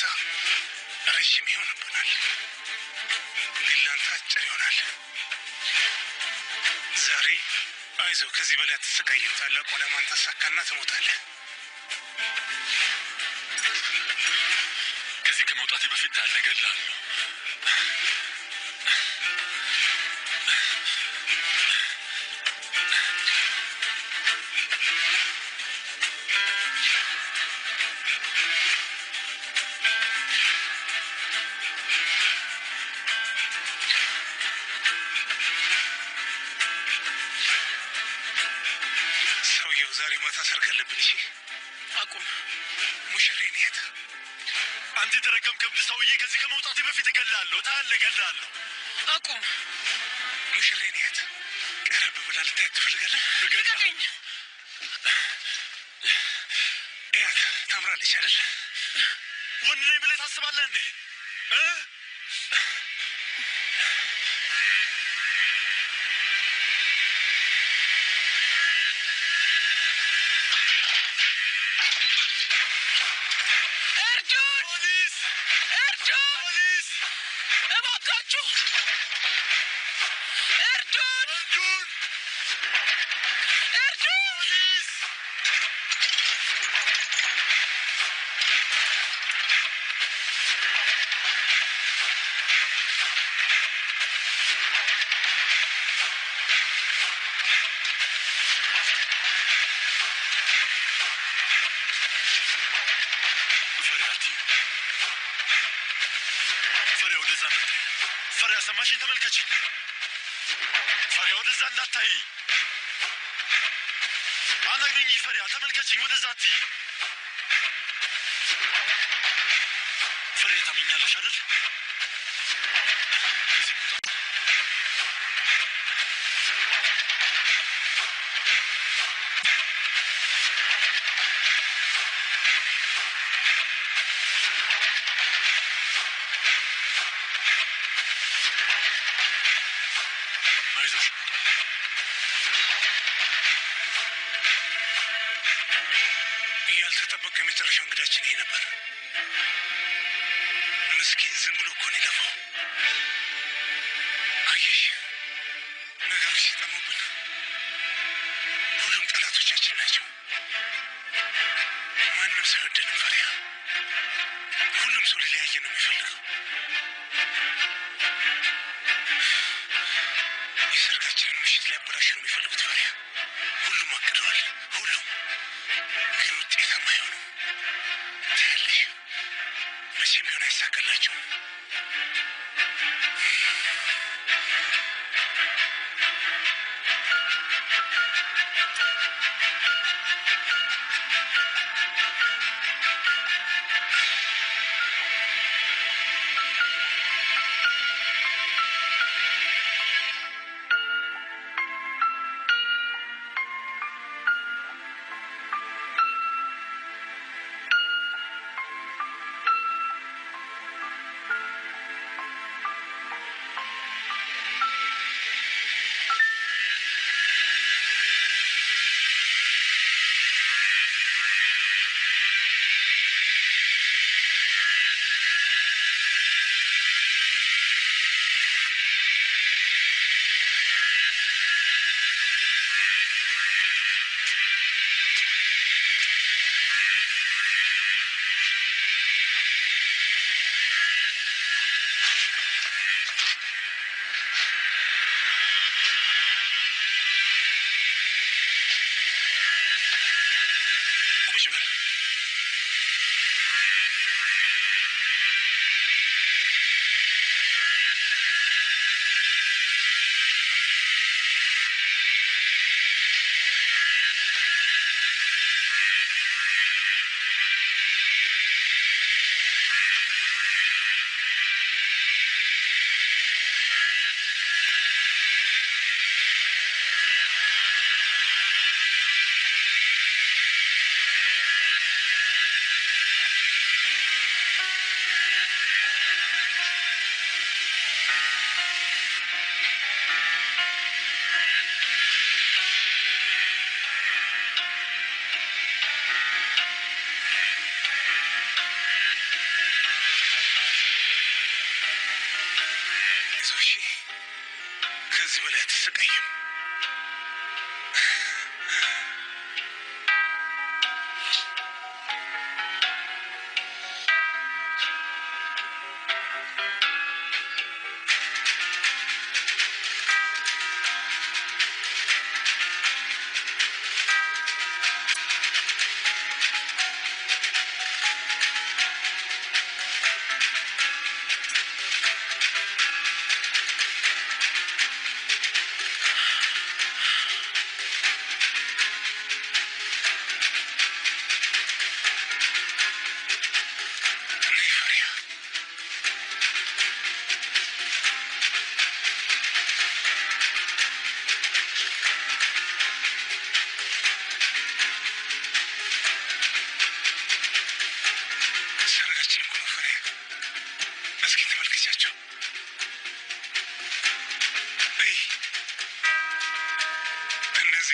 ማታ ረጅም ይሆንብናል፣ ግን ላንተ አጭር ይሆናል። ዛሬ አይዞህ፣ ከዚህ በላይ አትሰቃይም። ታላቁ ዓላማን ታሳካና ትሞታለህ። ከዚህ ከመውጣቴ በፊት ታለገላለሁ። ዛሬ ማታ ሰርግ አለብን። እሺ አቁም። ሙሽሬን የት? አንተ የተረገምክ ሰውዬ፣ ከዚህ ከመውጣቴ በፊት እገላለሁ። ታያለህ፣ እገላለሁ። አቁም። ሙሽሬን የት? ቀረብ ብላ ልታያት ትፈልጋለህ? ልቀቀኝ። እያት ታምራለች አይደል? ወንድ ነኝ ብለህ ታስባለህ እንዴ? ፈሪያ ሰማሽኝ? ተመልከች። ፈሪያ ወደዛ እንዳታይ። አናግረኝ። ፈሪያ ተመልከችኝ፣ ወደዛ አትይ። ፈሪያ ታምኛለሽ አይደል? ያልተጠበቀ የመጨረሻው እንግዳችን ይሄ ነበር። ምስኪን ዝም ብሎ እኮ ነው የለፋው። አየሽ፣ ነገሮች ሲጠሙብን ሁሉም ጠላቶቻችን ናቸው። ማንም ሰው አይወደንም ፈሪያ። ሁሉም ሰው ሊለያየ ነው የሚፈልገው። የሰርጋችንን ምሽት ሊያበላሹ ነው የሚፈልጉት ፈሪያ። ሁሉም አቅደዋል፣ ሁሉም ግን ውጤታማ አይሆኑም። ታያለሽ፣ መቼም ቢሆን አይሳካላቸውም። አይዞሽ፣ ከዚህ በላይ አትሰቃይም።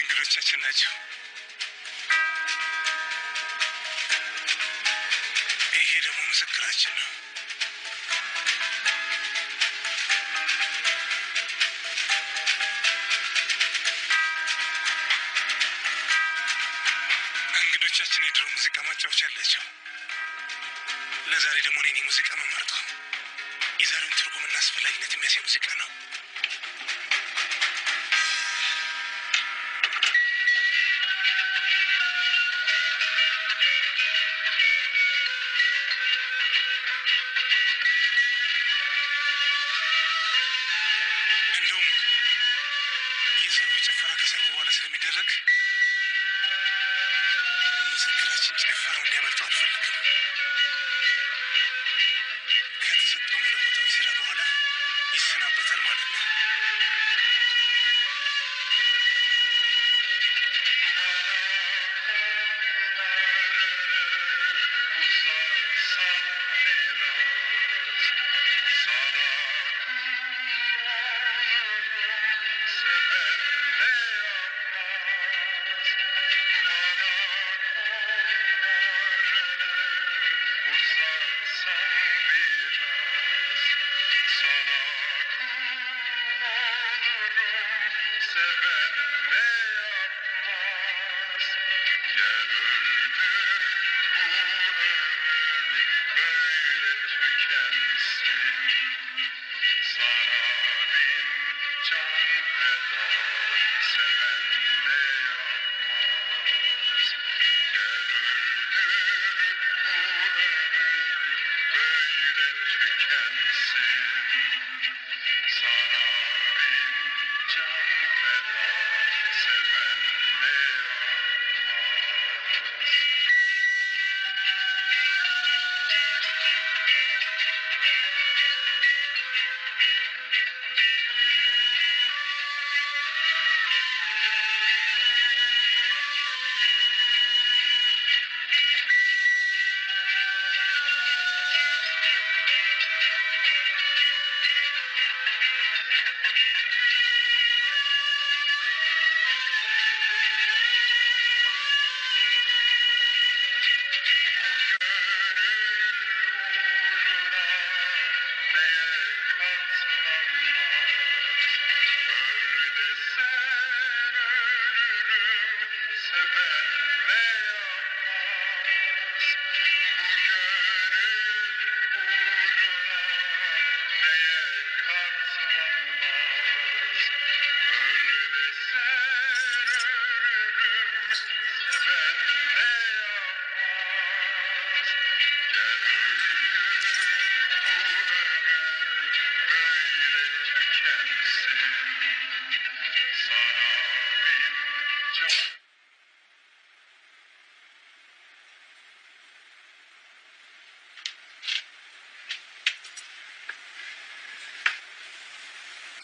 እንግዶቻችን ናቸው። ይሄ ደግሞ ምስክራችን ነው። እንግዶቻችን የድሮ ሙዚቃ ማጫወቻ አላቸው። ለዛሬ ደግሞ እኔ ሙዚቃ መመርጠው የዛሬውን ትርጉምና አስፈላጊነት የሚያሳይ ሙዚቃ ነው። ጭፈራ ከሰርጉ በኋላ ስለሚደረግ ምስክራችን ጭፈራው እንዲያመልጠው አልፈልግም። ከተሰጠው መለኮታዊ ስራ በኋላ ይሰናበታል ማለት ነው።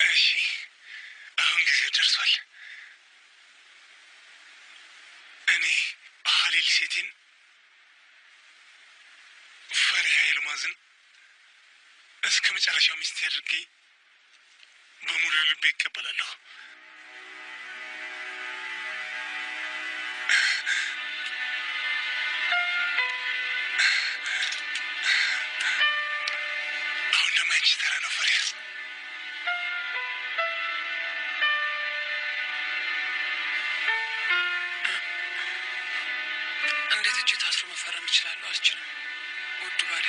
እሺ፣ አሁን ጊዜው ደርሷል። እኔ ሀሊል ሴቲን ፈሪሃ ይልማዝን እስከ መጨረሻው ሚስቴ አድርጌ በሙሉ ልቤ ይቀበላለሁ። አሁን ደግሞ ያንቺ ተራ ነው ፈሪሃ። መፈረም እችላለሁ አልችልም ውድ ባሌ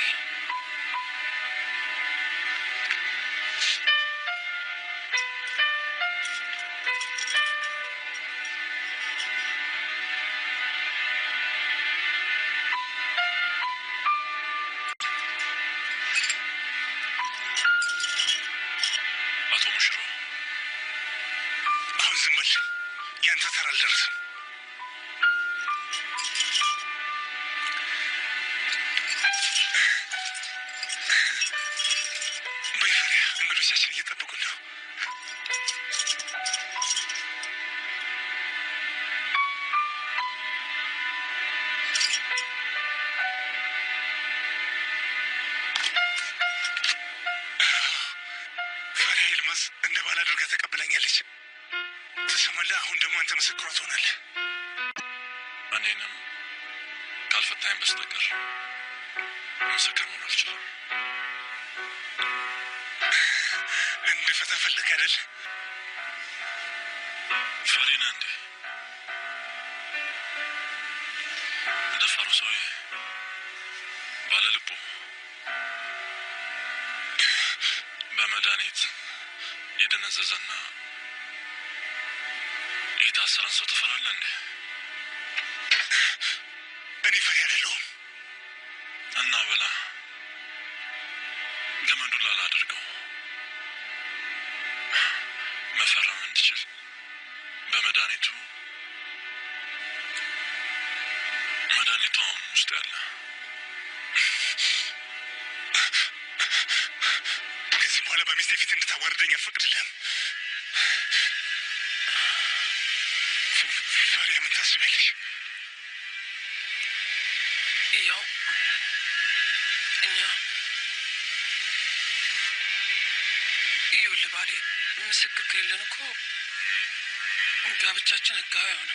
ጋብቻችን ህጋዊ ሆነ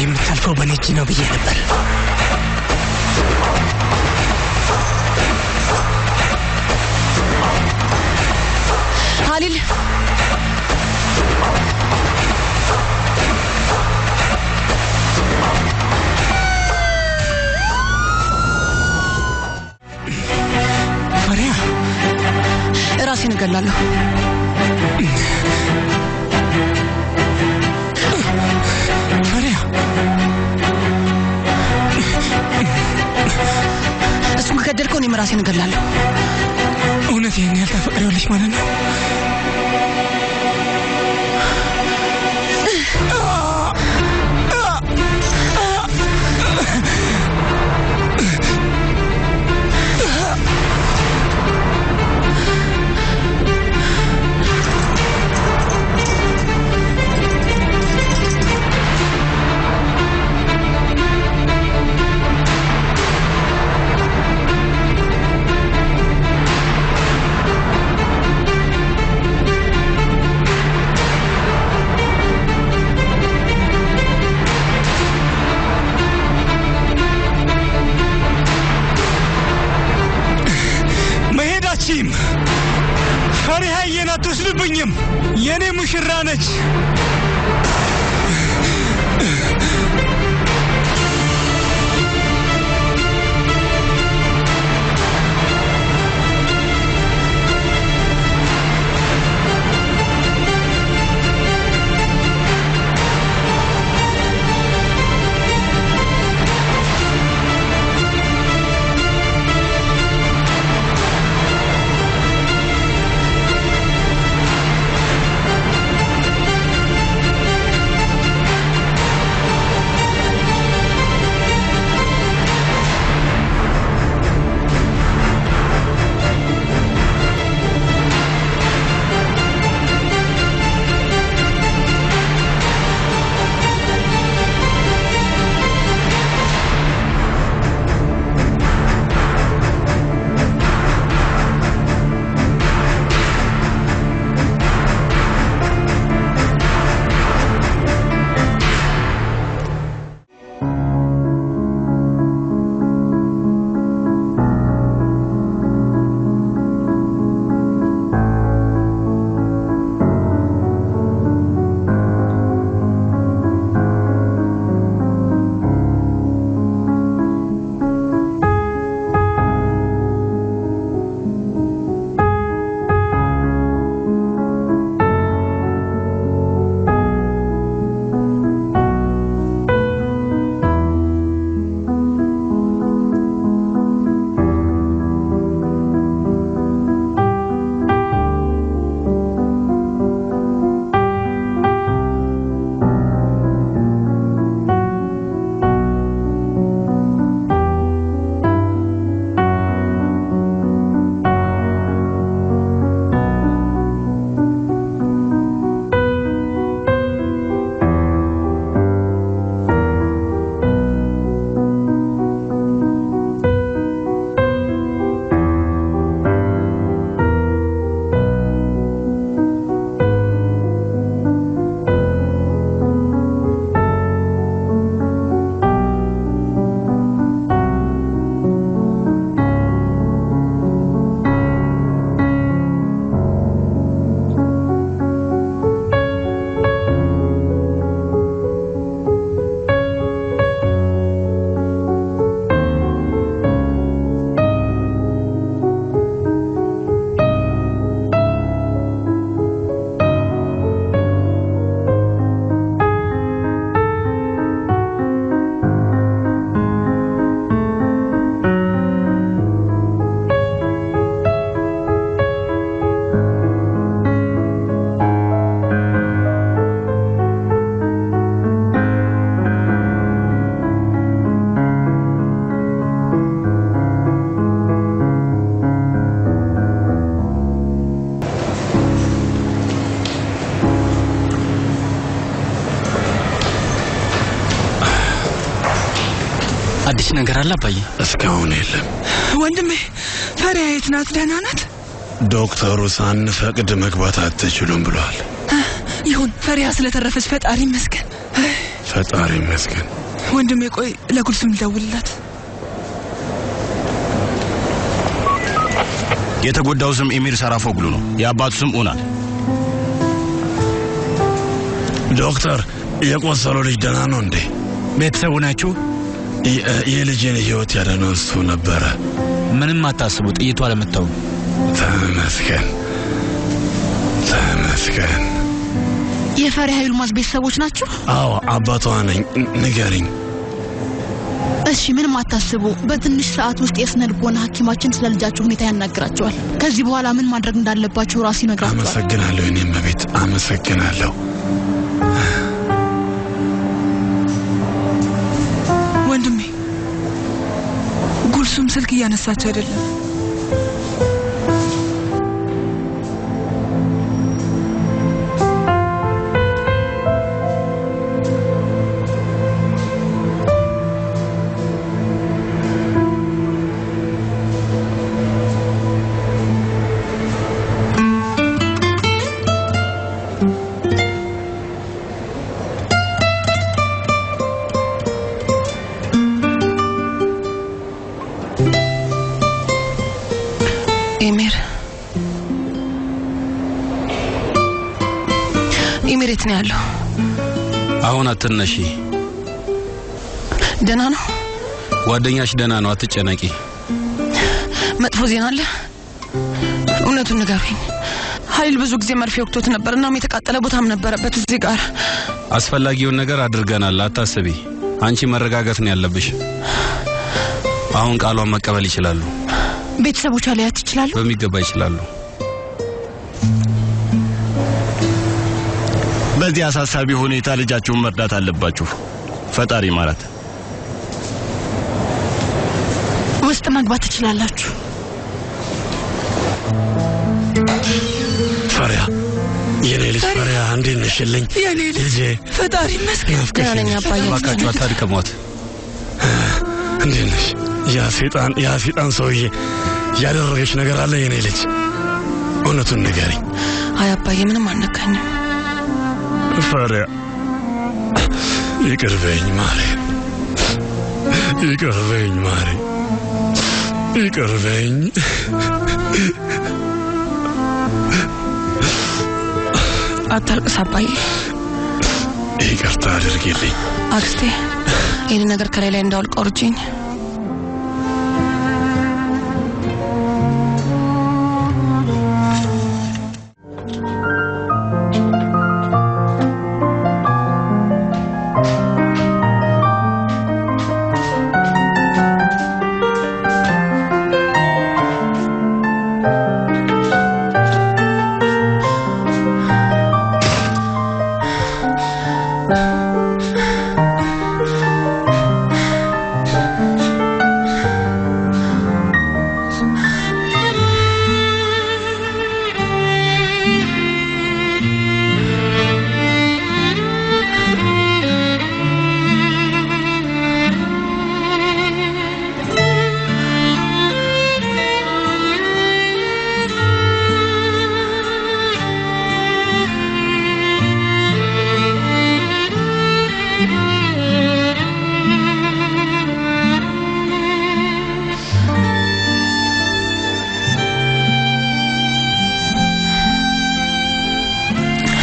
የምታልፈው በኔ እጅ ነው ብዬ ነበር ሀሊል ራሴን እገላለሁ ፈሪያ እሱ ከገደልከው እኔም ራሴን እገላለሁ እውነት ይሄን ያልተፈቀደልሽ ማለት ነው ፈሪሃ የናትወስድብኝም የኔ ሙሽራ ነች አዲስ ነገር አለ አባዬ? እስካሁን የለም ወንድሜ። ፈሪያ የት ናት? ደህና ናት? ዶክተሩ ሳንፈቅድ መግባት አትችሉም ብሏል። ይሁን ፈሪያ ስለተረፈች ፈጣሪ ይመስገን። ፈጣሪ ይመስገን። ወንድሜ ቆይ ለጉልሱም ልደውልላት። የተጎዳው ስም ኤሚር ሰራፎግሉ ነው። የአባቱ ስም ኡናል። ዶክተር የቆሰለው ልጅ ደህና ነው እንዴ? ቤተሰቡ ናችሁ? የልጄን ህይወት ያዳነው እሱ ነበረ። ምንም አታስቡ፣ ጥይቱ አለመታው። ተመስገን። ተመስገን። የፈሪሃ ይልማዝ ቤተሰቦች ናቸው? አዎ አባቷ ነኝ። ንገሪኝ። እሺ ምንም አታስቡ። በትንሽ ሰዓት ውስጥ የስነ ልቦና ሐኪማችን ስለ ልጃቸው ሁኔታ ያናግራቸዋል። ከዚህ በኋላ ምን ማድረግ እንዳለባቸው ራሱ ይነግራቸዋል። አመሰግናለሁ እኔም ቤት አመሰግናለሁ። ወንድሜ ጉልሱም ስልክ እያነሳች አይደለም። ኢሚሬት ነው ያለው። አሁን አትነሺ። ደህና ነው? ጓደኛሽ ደህና ነው፣ አትጨነቂ። መጥፎ ዜና አለ? እውነቱን ንገሩኝ። ኃይል ብዙ ጊዜ መርፌ ወቅቶት ነበርና የተቃጠለ ቦታም ነበረበት እዚህ ጋር። አስፈላጊውን ነገር አድርገናል፣ አታስቢ። አንቺ መረጋጋት ነው ያለብሽ። አሁን ቃሏን መቀበል ይችላሉ። ቤተሰቦቿ ሊያት ይችላሉ? በሚገባ ይችላሉ። በዚህ አሳሳቢ ሁኔታ ልጃችሁን መርዳት አለባችሁ። ፈጣሪ ማራት። ውስጥ መግባት ትችላላችሁ። ፈሪያ የኔ ልጅ ፈሪያ እንዴት ነሽልኝ? የኔ ልጅ ፈጣሪ ይመስገን። ደህና አባዬ። ባካችሁ አታድከሟት። እንዴት ነሽ? ያ ሰይጣን ሰውዬ ያደረገች ነገር አለ የኔ ልጅ? እውነቱን ንገሪኝ። አይ አባዬ ምንም አልነካኝም። ፈሪያ ይቅር በይኝ ማሬ፣ ይቅር በይኝ ማሬ፣ ይቅር በይኝ። አታልቅስ አባዬ። ይቅርታ አድርጊልኝ አክስቴ። ይህን ነገር ከላይ ላይ እንዳውልቅ አውርጂኝ።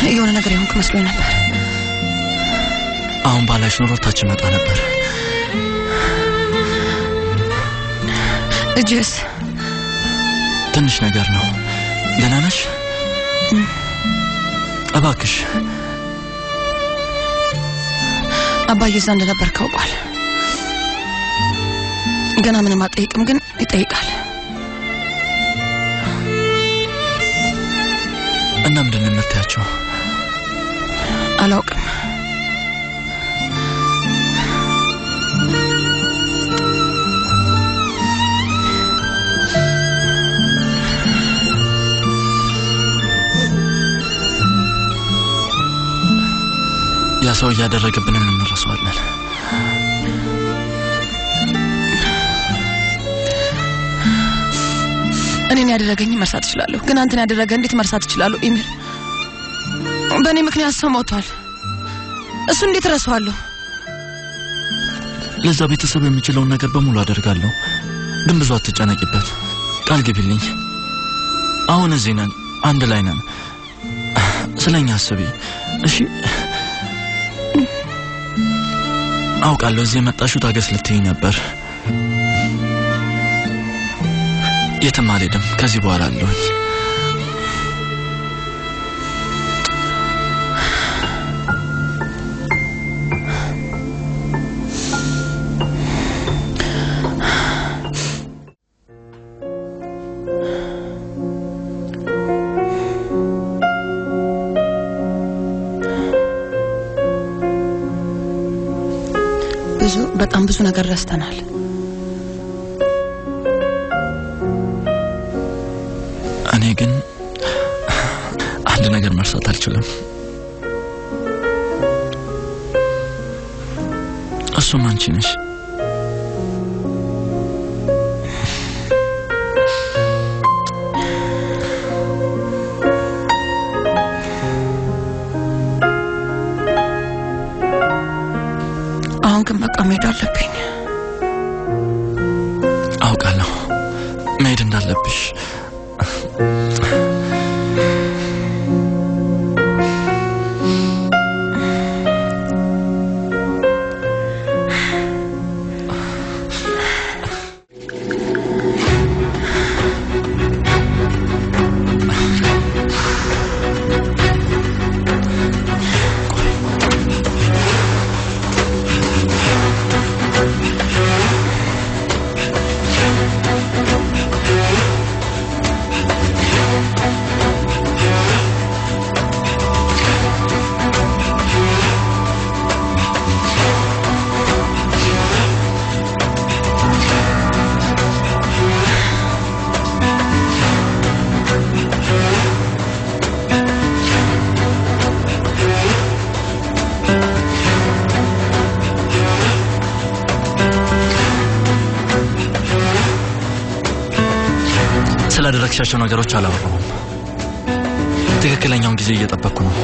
የሆነ ነገር ይሆንክ መስሎኝ ነበር። አሁን ባላሽ ኖሮ ታች መጣ ነበር። እጅስ ትንሽ ነገር ነው። ደህና ነሽ? እባክሽ አባዬ እዛ እንደነበር ካውቋል። ገና ምንም አጠይቅም፣ ግን ይጠይቃል። እና ምንድን ነው የምታያቸው? አላውቅም። ያ ሰው ያደረገብንን እንረሳዋለን። እኔን ያደረገኝ መርሳት እችላለሁ፣ ግን አንተን ያደረገ እንዴት መርሳት እችላለሁ? ኢሚር በእኔ ምክንያት ሰው ሞቷል። እሱ እንዴት ረሳዋለሁ? ለዛ ቤተሰብ የሚችለውን ነገር በሙሉ አደርጋለሁ፣ ግን ብዙ አትጨነቂበት። ቃል ግቢልኝ። አሁን እዚህ ነን፣ አንድ ላይ ነን። ስለኛ አስቢ እሺ? አውቃለሁ እዚህ የመጣሽው ታገስ ልትይኝ ነበር። የትም አልሄድም ከዚህ በኋላ አለሁኝ። በጣም ብዙ ነገር ረስተናል። እኔ ግን አንድ ነገር መርሳት አልችልም። እሱም አንቺ ነሽ። አሁን ግን በቃ መሄድ አለብኝ። አውቃለሁ መሄድ እንዳለብሽ። ስላደረግሻቸው ነገሮች አላወራሁም። ትክክለኛውን ጊዜ እየጠበቅኩ ነው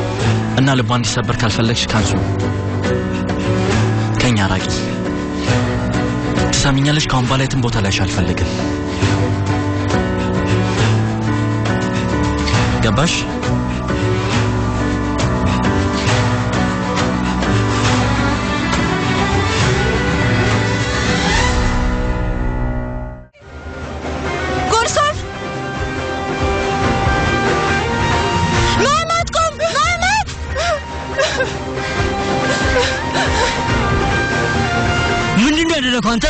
እና ልቧ እንዲሰበር ካልፈለግሽ ካንሱ ከኛ ራቂ። ትሰሚኛለሽ? ካሁን በኋላ የትም ቦታ ላይሽ አልፈልግም። ገባሽ? አንተ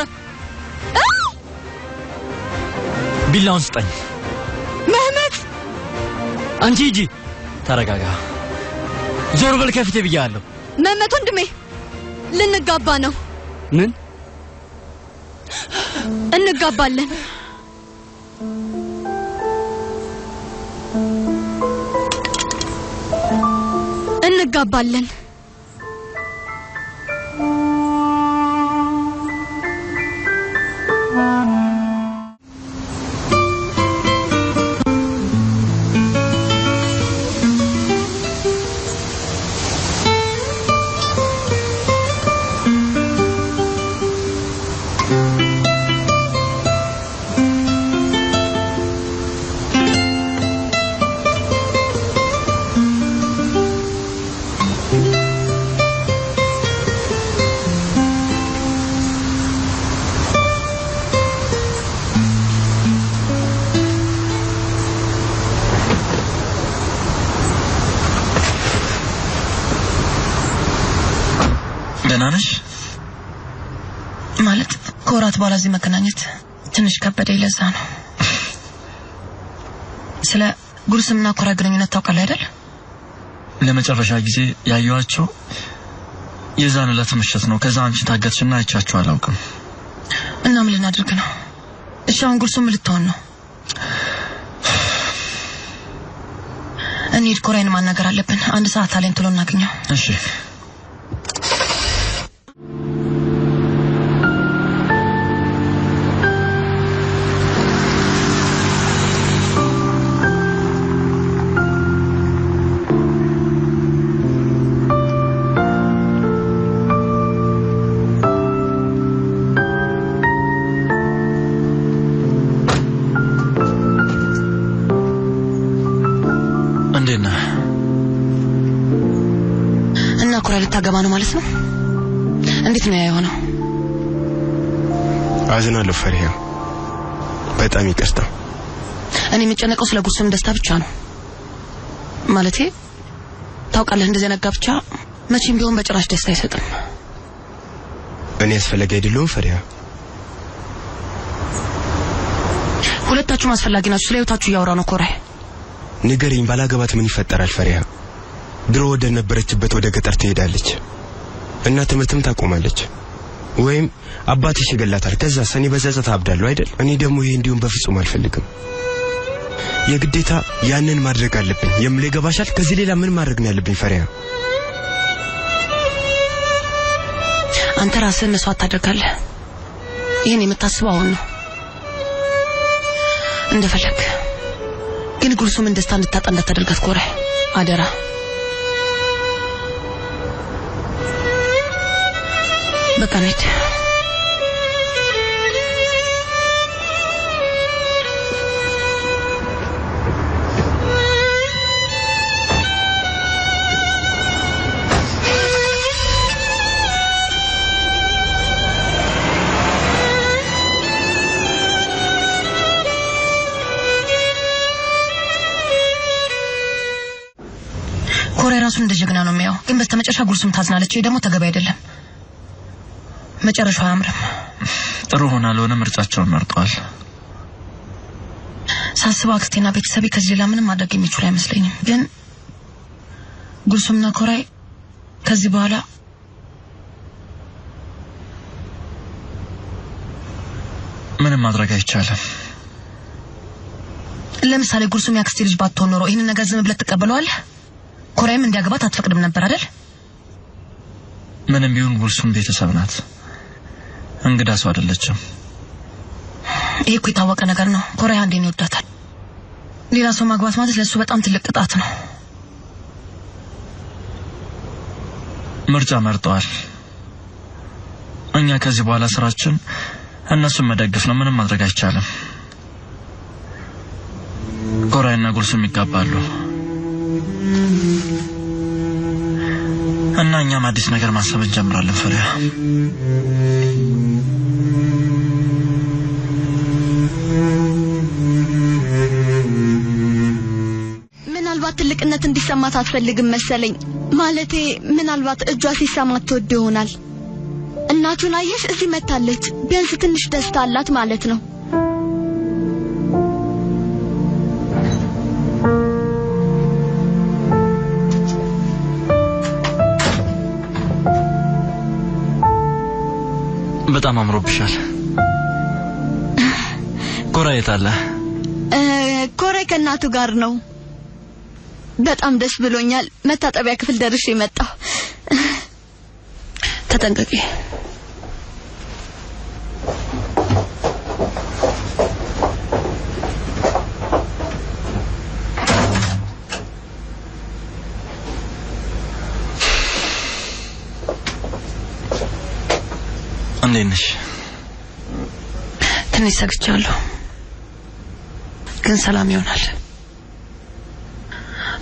ቢላውን ስጠኝ። መህመት አንቺ ሂጂ። ተረጋጋ። ዞር በል ከፊቴ ብያለሁ። መህመት ወንድሜ ልንጋባ ነው። ምን? እንጋባለን። እንጋባለን። ደናነሽ ማለት ኮራት በኋላ እዚህ መገናኘት ትንሽ ከበደኝ። ለዛ ነው። ስለ ጉርስምና ኮራ ግንኙነት ታውቃለህ አይደል? ለመጨረሻ ጊዜ ያዩዋቸው የዛን ዕለት ምሽት ነው። ከዛ አንቺ ታገትሽና አይቻችሁ አላውቅም። እና ምን ልናደርግ ነው? እሺ አሁን ጉርሱም ልትሆን ነው። እንሂድ። ኮራይን ማናገር አለብን። አንድ ሰዓት አለን። ቶሎ እናገኘው። እሺ እና ኮራ ልታገባ ነው ማለት ነው? እንዴት ነው ያየው? አዝናለሁ ፈሪያ፣ በጣም ይቅርታ። እኔ የምጨነቀው ስለ ጉርስም ደስታ ብቻ ነው። ማለቴ ታውቃለህ፣ እንደዚህ አይነት ጋብቻ መቼም ቢሆን በጭራሽ ደስታ አይሰጥም። እኔ አስፈላጊ አይደለሁም ፈሪያ። ሁለታችሁም አስፈላጊ ናችሁ። ስለ ህይወታችሁ እያወራ ነው ኮራ። ንገሪኝ፣ ባላገባት ምን ይፈጠራል ፈሪያ? ድሮ ወደ ነበረችበት ወደ ገጠር ትሄዳለች እና ትምህርትም ታቆማለች። ወይም አባትሽ ይገላታል ከዛ ሰኔ በጸጸት አብዳለሁ አይደል እኔ ደግሞ ይሄ እንዲሁም በፍጹም አልፈልግም የግዴታ ያንን ማድረግ አለብኝ የምለ ይገባሻል ከዚህ ሌላ ምን ማድረግ ነው ያለብኝ ፈሪያ አንተ ራስህን መስዋዕት ታደርጋለህ ይሄን የምታስበው አሁን ነው እንደፈለክ ግን ጉልሱምን ደስታ እንድታጣ እንዳታደርጋት ኮሬ አደራ በቃ ነድ ኮሬ ራሱን እንደጀግና ነው የሚያው ግን በስተመጨረሻ ጉልሱም ታዝናለች ይሄ ደግሞ ተገቢ አይደለም መጨረሻው አያምርም ጥሩ ሆና ለሆነ ምርጫቸውን መርጠዋል ሳስበው አክስቴና ቤተሰቤ ከዚህ ሌላ ምንም ማድረግ የሚችሉ አይመስለኝም ግን ጉልሱምና ኮሬ ከዚህ በኋላ ምንም ማድረግ አይቻልም ለምሳሌ ጉልሱም ያክስቴ ልጅ ባትሆን ኖሮ ይሄን ነገር ዝም ብለህ ተቀበለዋለህ ኮሬም እንዲያገባት አትፈቅድም ነበር አይደል ምንም ቢሆን ጉልሱም ቤተሰብ ናት እንግዳ ሰው አይደለችም ይሄ እኮ የታወቀ ነገር ነው ኮሬ አንዴን ይወዳታል ሌላ ሰው ማግባት ማለት ለሱ በጣም ትልቅ ቅጣት ነው ምርጫ መርጠዋል እኛ ከዚህ በኋላ ስራችን እነሱን መደገፍ ነው ምንም ማድረግ አይቻልም ኮሬና ጉልሱም ይጋባሉ እና እኛም አዲስ ነገር ማሰብ እንጀምራለን ፈሪያ ምናልባት ትልቅነት እንዲሰማት አትፈልግም መሰለኝ ማለቴ ምናልባት እጇ ሲሰማት ትወድ ይሆናል እናቱን አየሽ እዚህ መታለች ቢያንስ ትንሽ ደስታ አላት ማለት ነው በጣም አምሮብሻል ኮሬ የታለ ኮሬ ከእናቱ ጋር ነው በጣም ደስ ብሎኛል መታጠቢያ ክፍል ደርሼ መጣሁ ተጠንቀቂ እንዴት ነሽ ትንሽ ሰግቻለሁ ግን ሰላም ይሆናል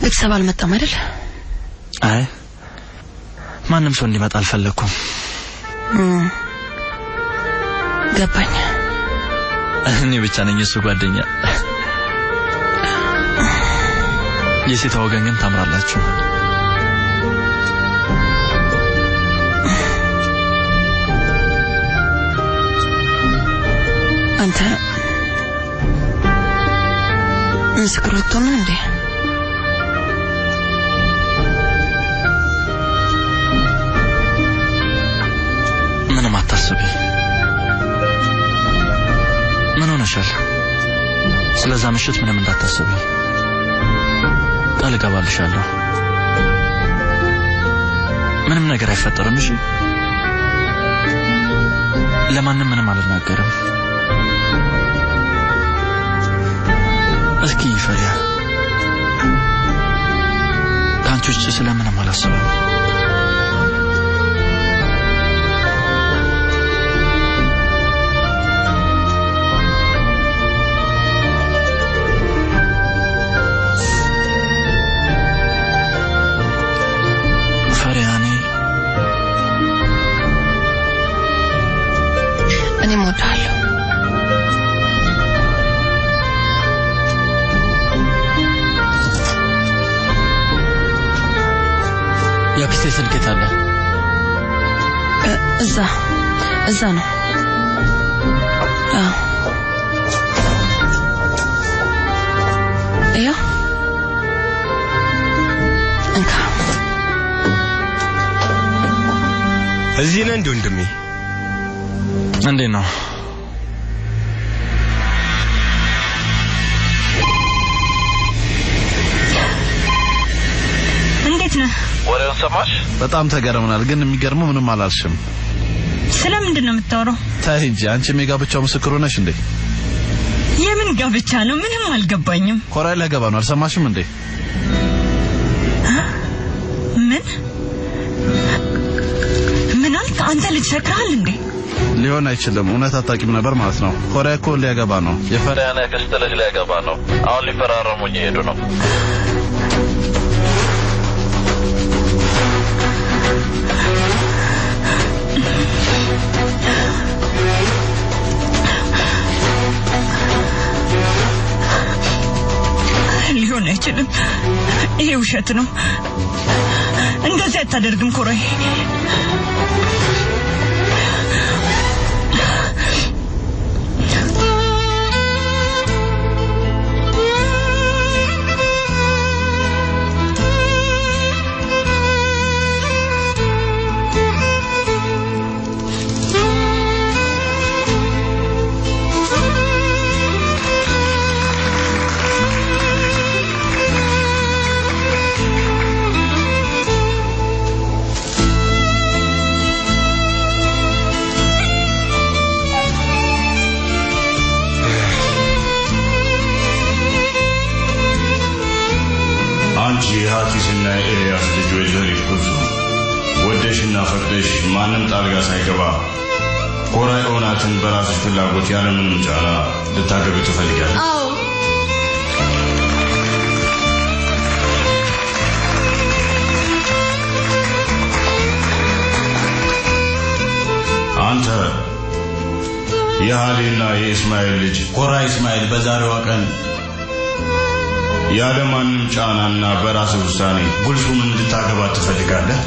ቤተሰብ አልመጣም አይደል አይ ማንም ሰው እንዲመጣ አልፈለኩም ገባኝ እኔ ብቻ ነኝ እሱ ጓደኛ የሴቷ ወገን ግን ታምራላችሁ አንተ ምስክሮቶ ነው እንዴ ምንም አታስቢ ምን ሆነሻል ስለዛ ምሽት ምንም እንዳታስቢ ቃል እገባልሻለሁ ምንም ነገር አይፈጠርም እሺ ለማንም ምንም አልናገርም እስኪ ፈሪያ ካንቺ ውጭ ስለምንም አላስብም እኔ እወድሃለሁ ያክስቴ ስልክ የታለ እዛ ነው እያ እንካ እዚህ ነህ እንዴ ወንድሜ እንዴት ነው? እንዴት ነህ? ወሬውን ሰማሽ? በጣም ተገርመናል፣ ግን የሚገርመው ምንም አላልሽም። ስለምንድን ነው የምታወራው? ታይ እንጂ አንቺ የጋብቻው ምስክር ሆነሽ እንዴ? የምን ጋብቻ ነው? ምንም አልገባኝም። ኮራይ ሊያገባ ነው፣ አልሰማሽም እንዴ? ምን አልክ? አንተ ልጅ ሰክረሃል እንዴ? ሊሆን አይችልም። እውነት አታውቂም ነበር ማለት ነው። ኮራይ እኮ ሊያገባ ነው። የፈሪያና የክስት ልጅ ሊያገባ ነው። አሁን ሊፈራረሙ እየሄዱ ነው። ሊሆን አይችልም። ይሄ ውሸት ነው። እንደዚህ አታደርግም ኮራይ። ሀቲስና ኤልያስ ልጅ ወይዘሪት ኩሱ ወደሽና ፈቅደሽ ማንም ጣልጋ ሳይገባ ኮራይ ኦናትን በራስሽ ፍላጎት ያለምንም ጫና ልታገቢ ትፈልጊያለሽ? አዎ። አንተ የሃሊና የእስማኤል ልጅ ኮራይ እስማኤል በዛሬዋ ቀን ያለማንም ጫናና በራስ ውሳኔ ጉልሱምን እንድታገባ ትፈልጋለህ?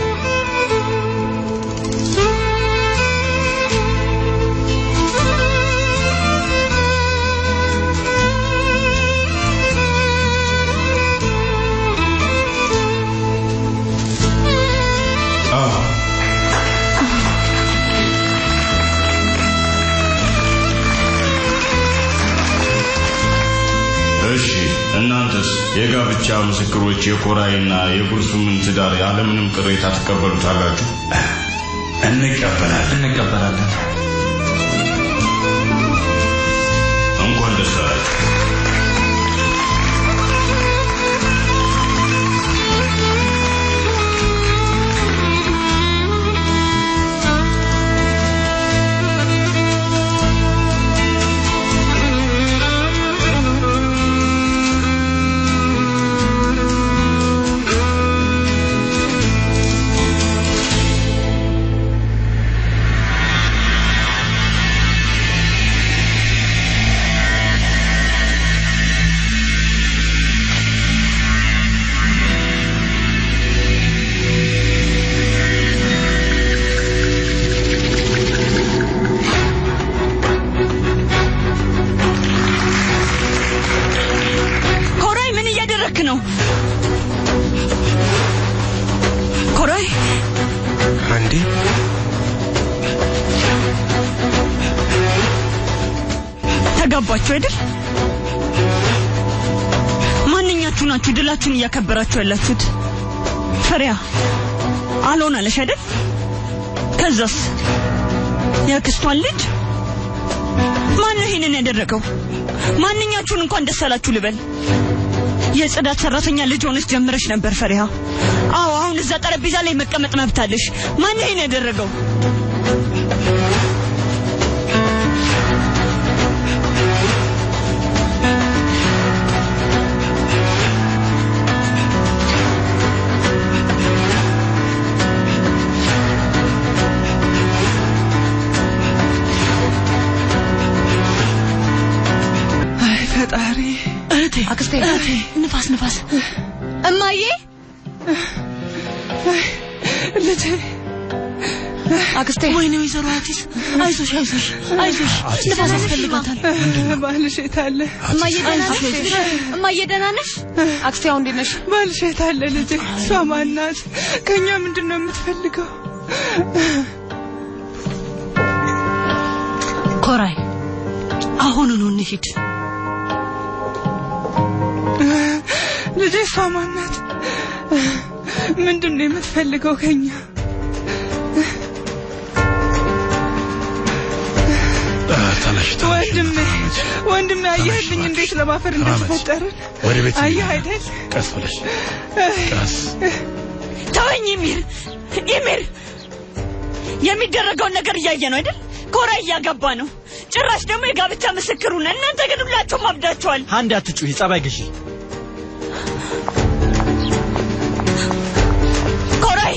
እሺ እናንተስ የጋብቻ ምስክሮች የኮራይና የጉልሱምን ትዳር ያለምንም ቅሬታ ተቀበሉታላችሁ? እንቀበላለን። እንኳን ደስ አላችሁ። ኮራይ አንዴ ተጋባችሁ አይደል? ማንኛችሁ ናችሁ ድላችሁን እያከበራችሁ ያላችሁት? ፈሪያ አልሆን አለሽ አይደል? ከዛስ ያክስቷን ልጅ ማን ነው ይሄንን ያደረገው? ማንኛችሁን እንኳን ደስ አላችሁ ልበል? የጽዳት ሰራተኛ ልጅ ሆነሽ ጀምረሽ ነበር ፈሪያ። አዎ አሁን እዛ ጠረጴዛ ላይ መቀመጥ መብት አለሽ። ማን ነው ይሄን ያደረገው? አይ ፈጣሪ አክስቴ ንፋስ እማዬ ልጄ አክስቴ ወይኔ ወይዘሮ አቲስ አይዞሽ ንፋስ ያስፈልጋታል። ባልሽ የት አለ? እማዬ ደህና ነሽ? አክስቴ አሁን እንዴት ነሽ? ባልሽ የት አለ ልጄ? እሷ ማን ናት? ከእኛ ምንድን ነው የምትፈልገው? ኮራይ አሁኑኑ እንሂድ። ልጄ ሳማናት ምንድነው የምትፈልገው ከኛ? ወንድሜ አየህልኝ እንዴት ለማፈር እንደተፈጠርን ወደ ቤት አየህ አይደል? ቀስ ብለሽ ቀስ ተወኝ ኢሚር የሚደረገውን ነገር እያየ ነው አይደል? ኮራይ እያገባ ነው። ጭራሽ ደግሞ የጋብቻ ምስክሩ ነን። እናንተ ግን ሁላችሁም አብዳችኋል። አንድ አትጩሂ፣ ጸባይ ግዢ። ኮራይ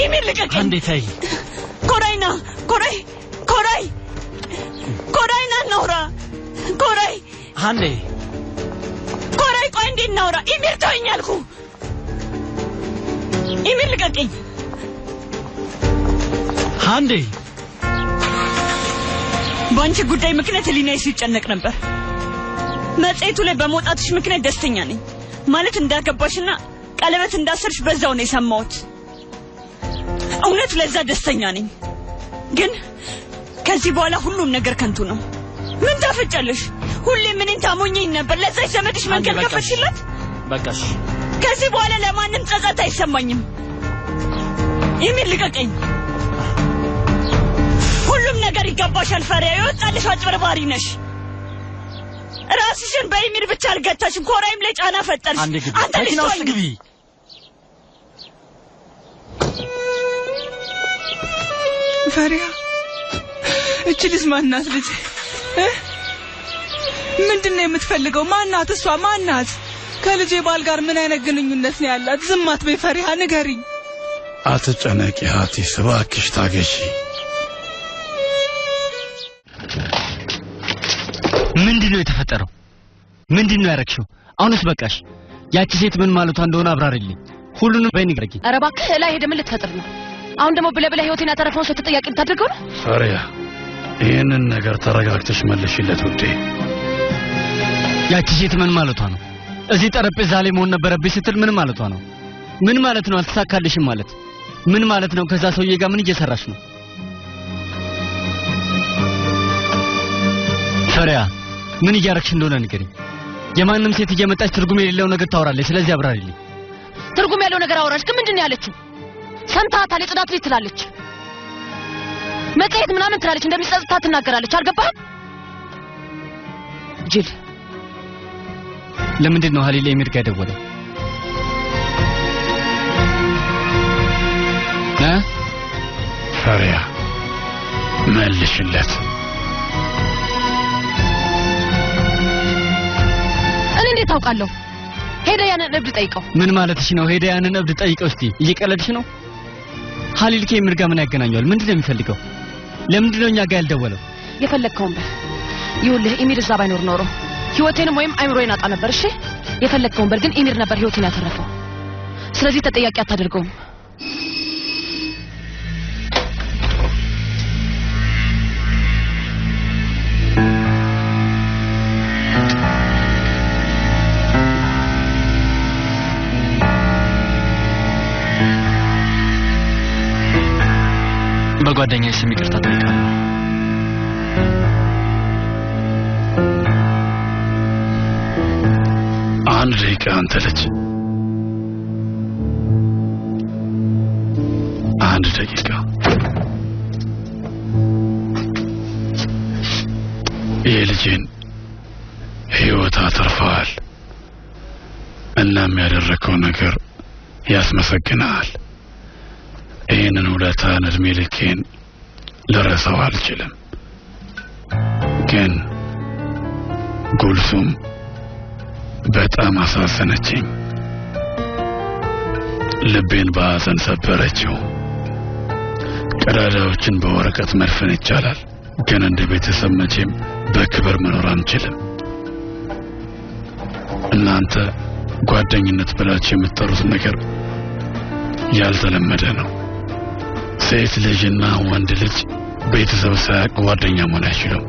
ኢሚር ልቀቀኝ። አንዴ ታይ። ኮራይና ኮራይና ነውራ ኮራይ አንዴ ኮራይ ቆይ እንዴ ነውራ ኢሚር ተወኝ አልኩ። ኢሚር ልቀቀኝ። አንዴ ባንቺ ጉዳይ ምክንያት ሊናይ ሲጨነቅ ነበር። መጽሔቱ ላይ በመውጣትሽ ምክንያት ደስተኛ ነኝ። ማለት እንዳገባሽና ቀለበት እንዳሰርሽ በዛው ነው የሰማሁት። እውነት ለዛ ደስተኛ ነኝ። ግን ከዚህ በኋላ ሁሉም ነገር ከንቱ ነው። ምን ታፈጫለሽ? ሁሌ ምንን ታሞኘኝ ነበር። ለዛች ዘመድሽ መንገድ ከፈትሽላት። በቃሽ። ከዚህ በኋላ ለማንም ጸጸት አይሰማኝም። ኢሚር ልቀቀኝ። ሁሉም ነገር ይገባሻል። ፈሪያ የወጣልሽ አጭበርባሪ ነሽ። ራስሽን በኢሚር ብቻ አልገታሽም። ኮራይም ላይ ጫና ፈጠርሽ። አንተ ልጅ ግቢ። ፈሪያ እቺ ልጅ ማናት? ልጅ ምንድነው የምትፈልገው? ማናት እሷ? ማናት? ከልጄ ባል ጋር ምን አይነት ግንኙነት ነው ያላት? ዝም አትበይ ፈሪያ፣ ንገሪኝ። አትጨነቂ ሀቲስ፣ እባክሽ ታገሺ። ምንድነው የተፈጠረው? ምንድነው ያረክሽው? አሁንስ በቃሽ። ያቺ ሴት ምን ማለቷ እንደሆነ አብራሪልኝ። ሁሉንም በእኔ ግረጊ። ኧረ እባክህ ላይ ሄደ ምን ልትፈጥር ነው? አሁን ደግሞ ብለህ ህይወቴን ያተረፈውን ሰው ተጠያቂ ልታደርገው ነው? ፈሪያ ይህንን ነገር ተረጋግተሽ መልሽለት ውዴ። ያቺ ሴት ምን ማለቷ ነው? እዚህ ጠረጴዛ ላይ መሆን ነበረብኝ ስትል ምን ማለቷ ነው? ምን ማለት ነው? አልተሳካልሽም ማለት ምን ማለት ነው? ከዛ ሰውዬ ጋር ምን እየሰራሽ ነው? ፈሪያ ምን እያረክሽ እንደሆነ ንገሪኝ። የማንም ሴት እየመጣች ትርጉም የሌለው ነገር ታወራለች። ስለዚህ አብራሪልኝ። ትርጉም ያለው ነገር አወራሽ ግን ምንድነው ያለችው? ሰምታታል። የጽዳት ልጅ ትላለች፣ መጽሔት ምናምን ትላለች፣ እንደሚጸጽታ ትናገራለች። አልገባህም? ጅል። ለምንድን ነው ሀሊል ኤሚር ጋር ደወለው? ፈሪያ መልሽለት። እኔ እንዴት አውቃለሁ? ሄደ ያንን እብድ ጠይቀው። ምን ማለትሽ ነው? ሄደ ያንን እብድ ጠይቀው። እስቲ እየቀለድሽ ነው? ሀሊል ከኤሚር ጋር ምን ያገናኘዋል? ምንድነው የሚፈልገው? ለምንድነው እኛ ጋር ያልደወለው? የፈለግከውን በል። ይኸውልህ ኤሚር እዛ ባይኖር ኖሮ ህይወቴንም ወይም አይምሮዬን አጣ ነበር። እሺ የፈለግከውን በል። ግን ኤሚር ነበር ህይወቴን ያተረፈው። ስለዚህ ተጠያቂ አታደርገውም። በጓደኛዬ ስም ይቅርታ ጠይቃለሁ። አንድ ደቂቃ አንተ ልጅ፣ አንድ ደቂቃ። የልጄን ህይወት አትርፈሃል። እናም ያደረከው ነገር ያስመሰግናል። ይህንን ውለታን እድሜ ልኬን ልረሳው አልችልም። ግን ጉልሱም በጣም አሳዘነችኝ። ልቤን በሐዘን ሰበረችው። ቀዳዳዎችን በወረቀት መድፈን ይቻላል፣ ግን እንደ ቤተሰብ መቼም በክብር መኖር አንችልም። እናንተ ጓደኝነት ብላችሁ የምትጠሩት ነገር ያልተለመደ ነው። ሴት ልጅና ወንድ ልጅ ቤተሰብ ሳያውቅ ጓደኛ መሆን አይችሉም።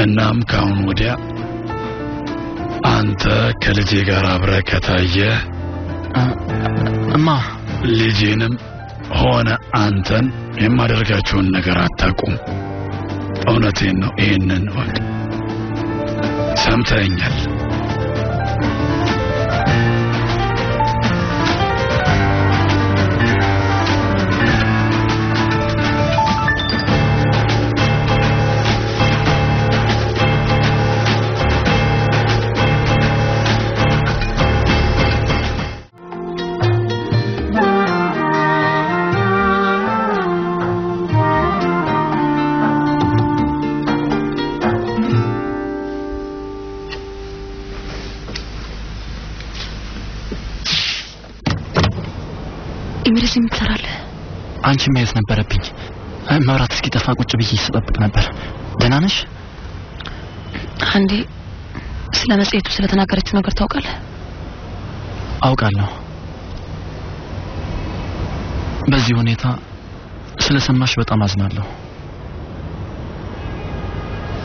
እናም ከአሁን ወዲያ አንተ ከልጄ ጋር አብረህ ከታየህ እማ ልጄንም ሆነ አንተን የማደርጋቸውን ነገር አታውቁም። እውነቴን ነው። ይሄንን ወቅ ሰምተኛል። ኢሚሬስም ተራለ አንቺ ማየት ነበረብኝ። መብራት እስኪጠፋ ቁጭ ብዬ ስጠብቅ ነበር። ደህና ነሽ? አንዴ ስለ መጽሔቱ ስለተናገረችው ነገር ታውቃለህ? አውቃለሁ። በዚህ ሁኔታ ስለሰማሽ በጣም አዝናለሁ።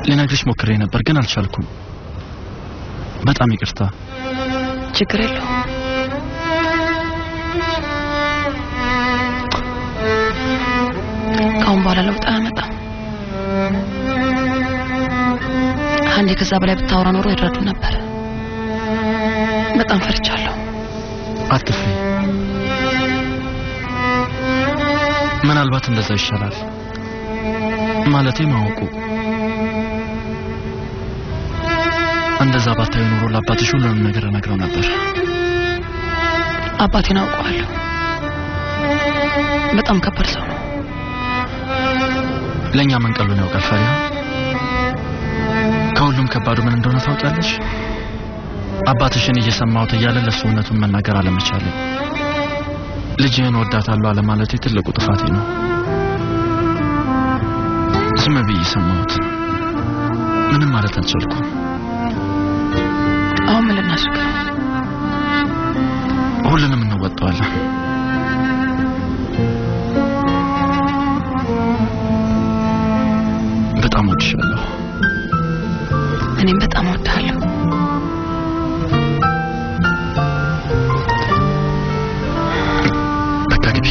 ልነግርሽ ሞክሬ ነበር ግን አልቻልኩም። በጣም ይቅርታ። ችግር የለውም። ካሁን በኋላ ለውጥ አያመጣም። አንዴ ከዛ በላይ ብታወራ ኖሮ ይረዱ ነበር። በጣም ፈርቻለሁ። አትፍሪ። ምናልባት እንደዛ ይሻላል። ማለቴ ማወቁ እንደዛ ባታዩ ኖሮ ለአባትሽ ሁሉንም ነገር እነግረው ነበር። አባቴን አውቀዋለሁ። በጣም ከባድ ሰው ነው። ለኛ መንቀሉን ያውቃል። ፈሪሃ ከሁሉም ከባዱ ምን እንደሆነ ታውቂያለሽ? አባትሽን እየሰማሁት እያለ ለሱ እውነቱን መናገር አለመቻሌ። ልጅህን ወዳታለሁ አለማለቴ ትልቁ ጥፋቴ ነው። ዝም ብዬ ሰማሁት። ምንም ማለት አልቻልኩም። አሁን ምን ልናደርግ? ሁሉንም እንወጣዋለን። በጣም ወድሻለሁ። እኔም በጣም ወድሃለሁ። በቃ ግቢ።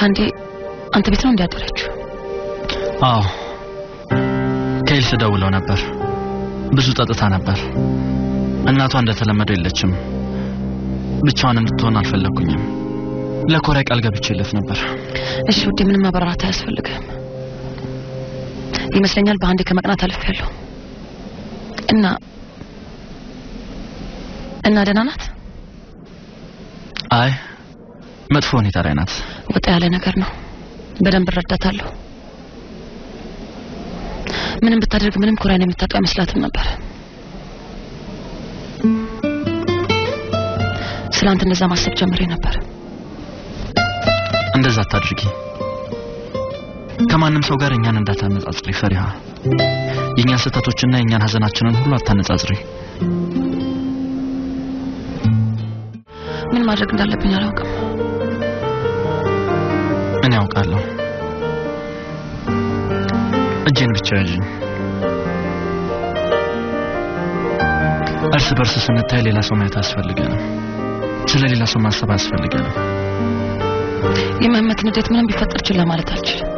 አንዴ አንተ ቤት ነው እንዲያደረችው? አዎ። ከኤልስ ደውለው ነበር። ብዙ ጠጥታ ነበር። እናቷ እንደተለመደው የለችም። ብቻዋን እንድትሆን አልፈለኩኝም። ለኮራይ ቃል ገብቼለት ነበር። እሺ ውዴ፣ ምንም ማብራራት አያስፈልግም። ይመስለኛል በአንዴ ከመቅናት አልፌያለሁ። እና ደህና ናት? አይ መጥፎ ሁኔታ ላይ ናት። ወጣ ያለ ነገር ነው። በደንብ እረዳታለሁ። ምንም ብታደርግ ምንም ኮራይን የምታጣው አይመስላትም ነበር። ስላንተ እንደዛ ማሰብ ጀምሬ ነበር። እንደዛ አታድርጊ። ከማንም ሰው ጋር እኛን እንዳታነጻጽሪ ፈሪሃ። የኛን ስህተቶችና የኛን ሀዘናችንን ሁሉ አታነጻጽሪ። ምን ማድረግ እንዳለብኝ አላውቅም። ምን ያውቃለሁ? እጄን ብቻ ያዥኝ። እርስ በርስ ስንታይ ሌላ ሰው ማየት አያስፈልገንም። ስለ ሌላ ሰው ማሰብ አያስፈልገንም። የመህመትን ንዴት ምንም ቢፈጠር ችላ ማለት አልችልም።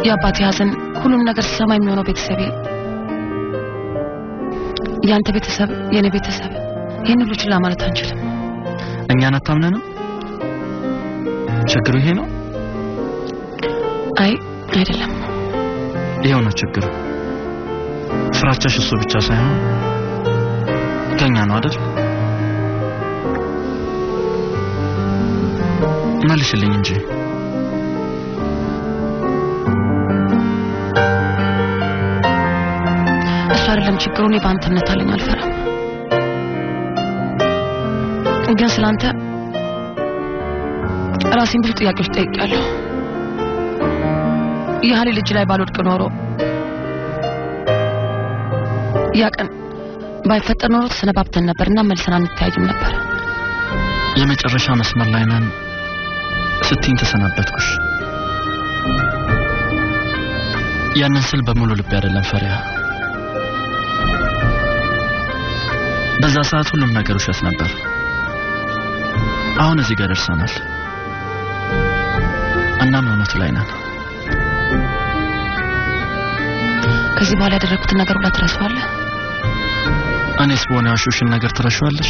የአባቴ ሀዘን ሁሉም ነገር ሲሰማ የሚሆነው ቤተሰቤ፣ ያንተ ቤተሰብ፣ የኔ ቤተሰብ፣ ይህን ሁሉ ችላ ማለት አንችልም። እኛን አታምነንም? ችግሩ ይሄ ነው? አይ አይደለም። ይሄው ነው ችግሩ። ፍራቻሽ እሱ ብቻ ሳይሆን ከኛ ነው አይደል? መልሽልኝ እንጂ። እሱ አይደለም ችግሩ። እኔ በአንተ እምነት አለኝ፣ አልፈራም። ግን ስላንተ ራሴን ብዙ ጥያቄዎች ጠይቄያለሁ። የሀሊ ልጅ ላይ ባልወድቅ ኖሮ ያ ቀን ባይፈጠር ኖሮ ተሰነባብተን ነበርና መልሰን አንተያይም ነበር። የመጨረሻ መስመር ላይ ነን ስትኝ ተሰናበትኩሽ። ያንን ስል በሙሉ ልብ አይደለም ፈሪያ። በዛ ሰዓት ሁሉም ነገር ውሸት ነበር። አሁን እዚህ ጋር ደርሰናል። እናም እውነቱ ላይ ነን። ከዚህ በኋላ ያደረኩትን ነገር ሁሉ ትረሳዋለህ? እኔስ በሆነ ያሹሽን ነገር ትረሻዋለሽ?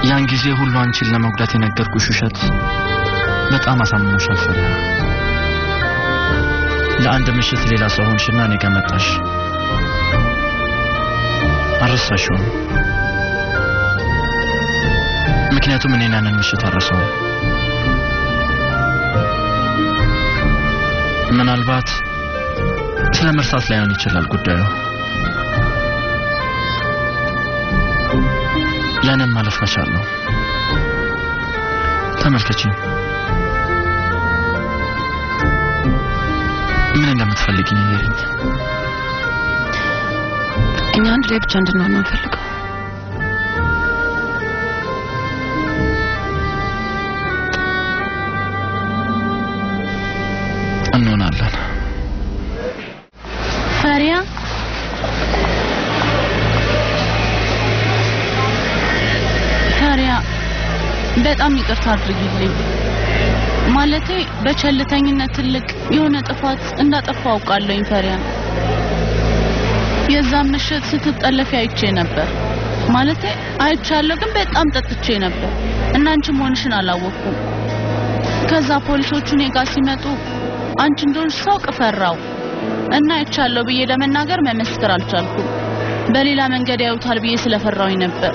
ያን ጊዜ ሁሉ አንቺን ለመጉዳት የነገርኩሽ ውሸት በጣም አሳምኖሻል ፈሪያ። ለአንድ ምሽት ሌላ ሰው ሆንሽና እኔ ጋር መጣሽ። አረሳሽው። ምክንያቱም እኔ ያንን ምሽት አረሳው። ምናልባት ስለ መርሳት ላይሆን ይችላል ጉዳዩ። ያንን ማለፍ መቻል ነው። ተመልከቺኝ። ምን እንደምትፈልጊ ንገሪኝ። እኛ አንድ ላይ ብቻ እንድንሆን ነው የምፈልገው። እንሆናለን። ፈሪያ በጣም ይቅርታ አድርጊልኝ። ማለቴ በቸልተኝነት ትልቅ የሆነ ጥፋት እንዳጠፋው አውቃለሁ ፈሪያ። የዛን ምሽት ስትጠለፊ አይቼ ነበር። ማለቴ አይቻለሁ ግን በጣም ጠጥቼ ነበር እና አንቺ መሆንሽን አላወቅኩም። ከዛ ፖሊሶቹ እኔ ጋር ሲመጡ አንቺ እንደሆንሽ ሳውቅ ፈራው እና አይቻለሁ ብዬ ለመናገር መመስከር አልቻልኩም። በሌላ መንገድ ያዩታል ብዬ ስለፈራውኝ ነበር።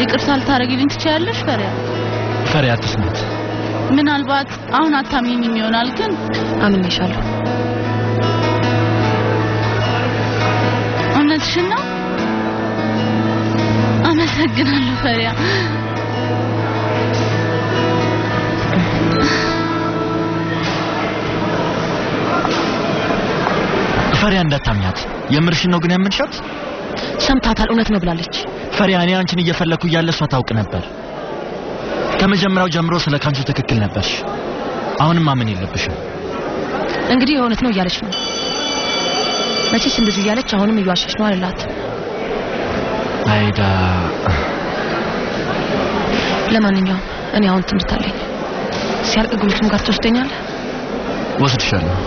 ይቅርታ ልታረጊልኝ ትችያለሽ ፈሪያ? ፈሪያ አትስማት። ምናልባት አሁን አታምኚኝም ይሆናል ግን አምኜሻለሁ። እውነትሽን ነው? አመሰግናለሁ ፈሪያ። ፈሪያ እንዳታምኛት። የምርሽን ነው ግን ያመንሻት? ሰምታታል። እውነት ነው ብላለች። ፈሪያ እኔ አንቺን እየፈለኩ እያለ እሷ ታውቅ ነበር። ከመጀመሪያው ጀምሮ ስለ ካንቺ ትክክል ነበርሽ። አሁንም ማመን የለብሽም። እንግዲህ እውነት ነው እያለች ነው። መቼስ እንደዚህ እያለች አሁንም እየዋሸች ነው አላት። አይዳ ለማንኛውም እኔ አሁን ትምህርት አለኝ። ሲያልቅ ጉልቱም ጋር ትወስደኛለህ? ወስድሻለሁ።